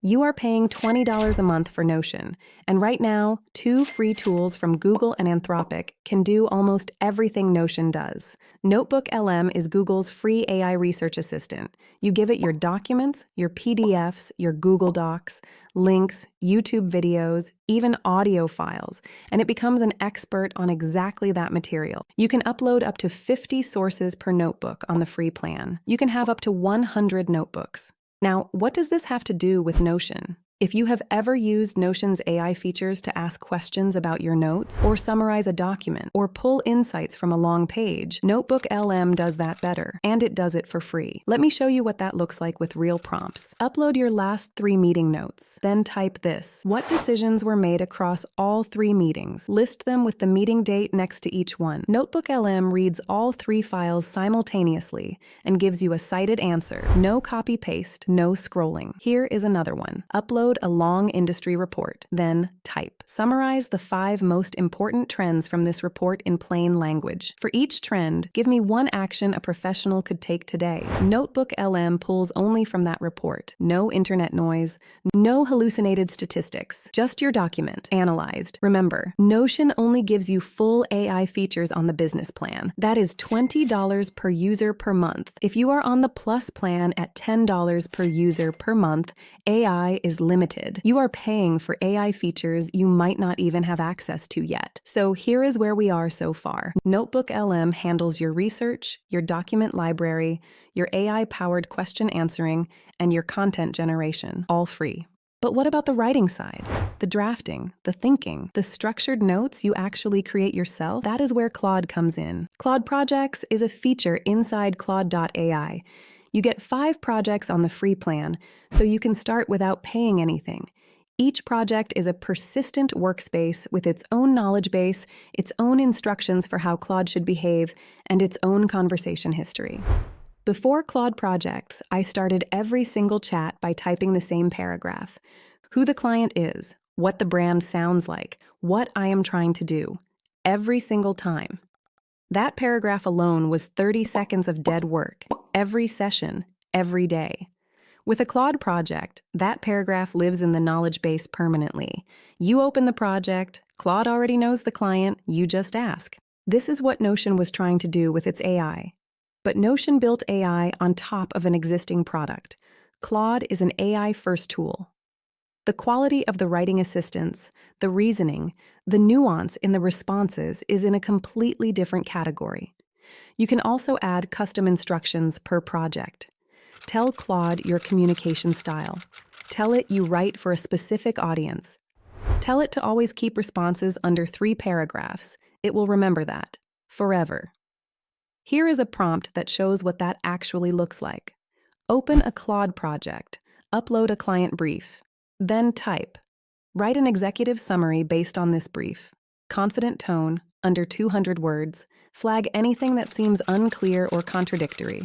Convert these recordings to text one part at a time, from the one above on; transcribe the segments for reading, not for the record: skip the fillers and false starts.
You are paying $20 a month for Notion, and right now, 2 free tools from Google and Anthropic can do almost everything Notion does. NotebookLM is Google's free AI research assistant. You give it your documents, your PDFs, your Google Docs, links, YouTube videos, even audio files, and it becomes an expert on exactly that material. You can upload up to 50 sources per notebook on the free plan. You can have up to 100 notebooks. Now, what does this have to do with Notion? If you have ever used Notion's AI features to ask questions about your notes, or summarize a document, or pull insights from a long page, NotebookLM does that better, and it does it for free. Let me show you what that looks like with real prompts. Upload your last 3 meeting notes, then type this: what decisions were made across all 3 meetings? List them with the meeting date next to each one. NotebookLM reads all 3 files simultaneously and gives you a cited answer. No copy-paste, no scrolling. Here is another one. Upload a long industry report, then type. Summarize the 5 most important trends from this report in plain language. For each trend, give me one action a professional could take today. NotebookLM pulls only from that report. No internet noise, no hallucinated statistics, just your document, analyzed. Remember, Notion only gives you full AI features on the business plan. That is $20 per user per month. If you are on the Plus plan at $10 per user per month, AI is limited. You are paying for AI features you might not even have access to yet. So here is where we are so far. NotebookLM handles your research, your document library, your AI-powered question answering, and your content generation, all free. But what about the writing side? The drafting, the thinking, the structured notes you actually create yourself? That is where Claude comes in. Claude Projects is a feature inside Claude.ai. You get 5 projects on the free plan, so you can start without paying anything. Each project is a persistent workspace with its own knowledge base, its own instructions for how Claude should behave, and its own conversation history. Before Claude Projects, I started every single chat by typing the same paragraph: who the client is, what the brand sounds like, what I am trying to do. Every single time. That paragraph alone was 30 seconds of dead work, every session, every day. With a Claude project, that paragraph lives in the knowledge base permanently. You open the project, Claude already knows the client, you just ask. This is what Notion was trying to do with its AI. But Notion built AI on top of an existing product. Claude is an AI-first tool. The quality of the writing assistance, the reasoning, the nuance in the responses is in a completely different category. You can also add custom instructions per project. Tell Claude your communication style. Tell it you write for a specific audience. Tell it to always keep responses under 3 paragraphs. It will remember that, forever. Here is a prompt that shows what that actually looks like. Open a Claude project. Upload a client brief. Then type. Write an executive summary based on this brief. Confident tone, under 200 words. Flag anything that seems unclear or contradictory.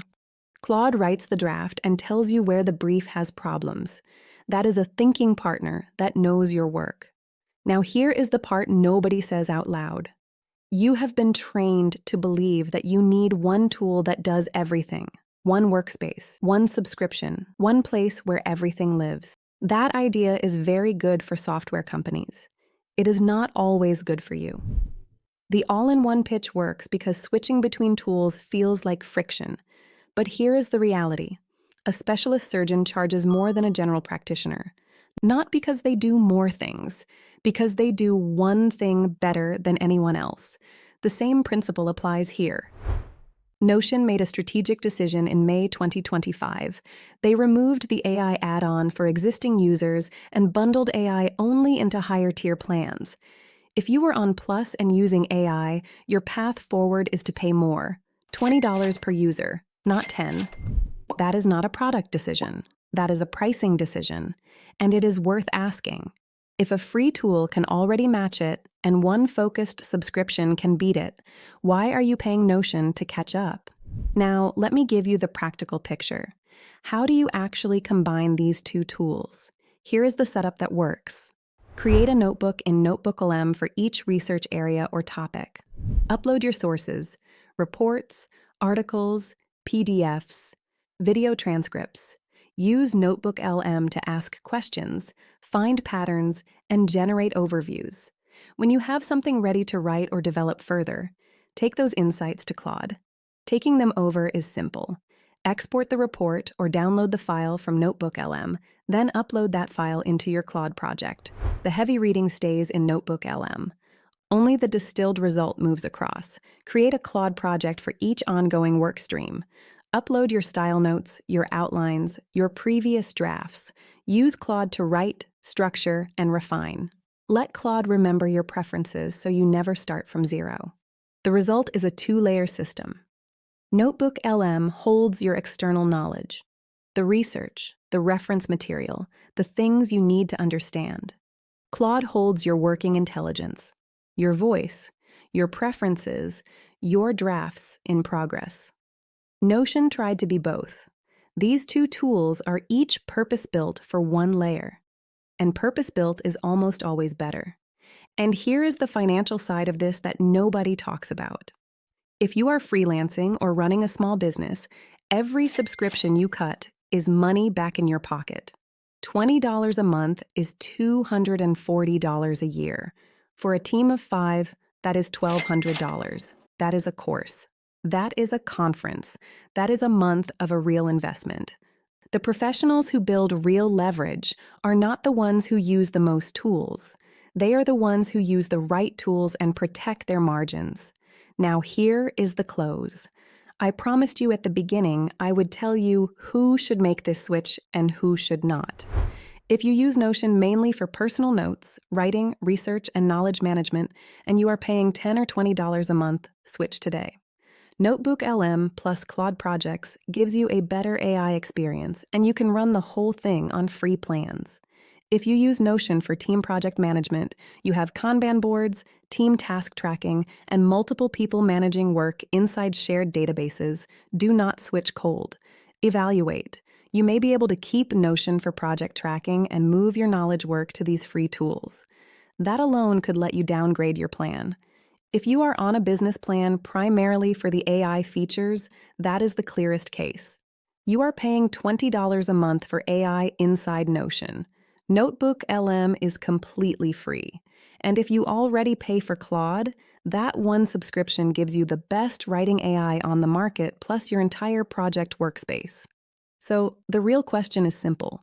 Claude writes the draft and tells you where the brief has problems. That is a thinking partner that knows your work. Now here is the part nobody says out loud. You have been trained to believe that you need one tool that does everything. One workspace, one subscription, one place where everything lives. That idea is very good for software companies. It is not always good for you. The all-in-one pitch works because switching between tools feels like friction. But here is the reality. A specialist surgeon charges more than a general practitioner. Not because they do more things, because they do one thing better than anyone else. The same principle applies here. Notion made a strategic decision in May 2025. They removed the AI add-on for existing users and bundled AI only into higher-tier plans. If you were on Plus and using AI, your path forward is to pay more. $20 per user, not $10. That is not a product decision. That is a pricing decision, and it is worth asking. If a free tool can already match it and one focused subscription can beat it, why are you paying Notion to catch up? Now, let me give you the practical picture. How do you actually combine these 2 tools? Here is the setup that works. Create a notebook in NotebookLM for each research area or topic. Upload your sources, reports, articles, PDFs, video transcripts. Use NotebookLM to ask questions, find patterns, and generate overviews. When you have something ready to write or develop further, take those insights to Claude. Taking them over is simple. Export the report or download the file from NotebookLM, then upload that file into your Claude project. The heavy reading stays in NotebookLM. Only the distilled result moves across. Create a Claude project for each ongoing work stream. Upload your style notes, your outlines, your previous drafts. Use Claude to write, structure, and refine. Let Claude remember your preferences so you never start from zero. The result is a two-layer system. NotebookLM holds your external knowledge, the research, the reference material, the things you need to understand. Claude holds your working intelligence, your voice, your preferences, your drafts in progress. Notion tried to be both. These two tools are each purpose-built for one layer, and purpose-built is almost always better. And here is the financial side of this that nobody talks about. If you are freelancing or running a small business, every subscription you cut is money back in your pocket. $20 a month is $240 a year. For a team of 5, that is $1,200. That is a course. That is a conference. That is a month of a real investment. The professionals who build real leverage are not the ones who use the most tools. They are the ones who use the right tools and protect their margins. Now here is the close. I promised you at the beginning I would tell you who should make this switch and who should not. If you use Notion mainly for personal notes, writing, research, and knowledge management, and you are paying $10 or $20 a month, switch today. NotebookLM plus Claude Projects gives you a better AI experience, and you can run the whole thing on free plans. If you use Notion for team project management, you have Kanban boards, team task tracking, and multiple people managing work inside shared databases. Do not switch cold. Evaluate. You may be able to keep Notion for project tracking and move your knowledge work to these free tools. That alone could let you downgrade your plan. If you are on a business plan primarily for the AI features, that is the clearest case. You are paying $20 a month for AI inside Notion. NotebookLM is completely free. And if you already pay for Claude, that one subscription gives you the best writing AI on the market plus your entire project workspace. So the real question is simple.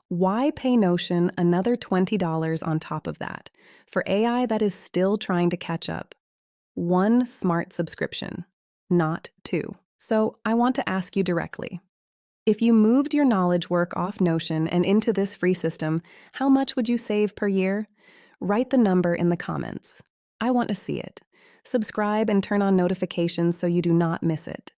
Why pay Notion another $20 on top of that for AI that is still trying to catch up? One smart subscription, not two. So I want to ask you directly. If you moved your knowledge work off Notion and into this free system, how much would you save per year? Write the number in the comments. I want to see it. Subscribe and turn on notifications so you do not miss it.